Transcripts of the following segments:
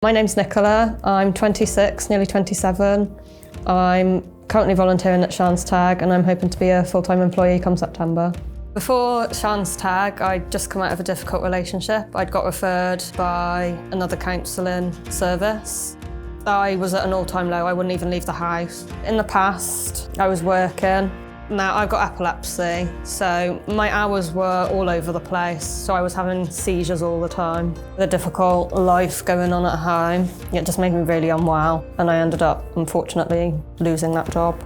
My name's Nichola, I'm 26, nearly 27. I'm currently volunteering at Siawns Teg and I'm hoping to be a full-time employee come September. Before Siawns Teg, I'd just come out of a difficult relationship. I'd got referred by another counselling service. I was at an all-time low, I wouldn't even leave the house. In the past, I was working. Now I've got epilepsy, so my hours were all over the place, so I was having seizures all the time. The difficult life going on at home, it just made me really unwell, and I ended up, unfortunately, losing that job.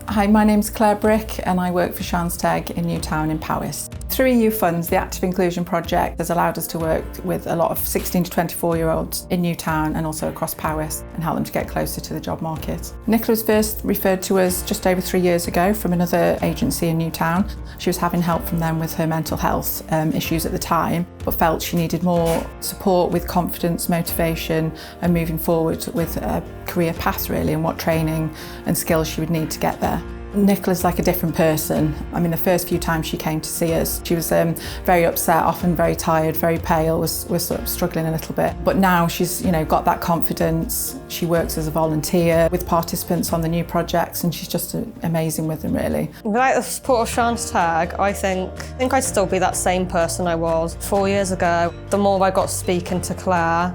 Hi, my name's Claire Brick and I work for Siawns Teg in Newtown in Powys. Through EU funds, the Active Inclusion Project has allowed us to work with a lot of 16 to 24-year-olds in Newtown and also across Powys and help them to get closer to the job market. Nichola was first referred to us just over 3 years ago from another agency in Newtown. She was having help from them with her mental health issues at the time, but felt she needed more support with confidence, motivation and moving forward with a career path really, and what training and skills she would need to get there. Nicola's like a different person. I mean, the first few times she came to see us, she was very upset, often very tired, very pale, was sort of struggling a little bit. But now she's, got that confidence. She works as a volunteer with participants on the new projects, and she's just amazing with them, really. Without the support of Siawns Teg, I think I'd still be that same person I was 4 years ago. The more I got speaking to Claire,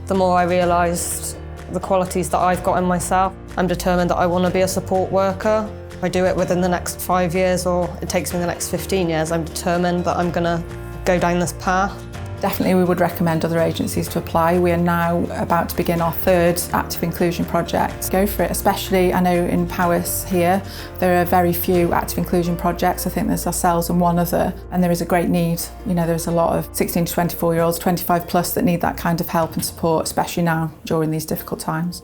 the more I realised the qualities that I've got in myself. I'm determined that I want to be a support worker. If I do it within the next 5 years or it takes me the next 15 years, I'm determined that I'm going to go down this path. Definitely we would recommend other agencies to apply. We are now about to begin our third active inclusion project. Go for it, especially I know in Powys here, there are very few active inclusion projects. I think there's ourselves and one other, and there is a great need. There's a lot of 16 to 24-year-olds, 25 plus that need that kind of help and support, especially now during these difficult times.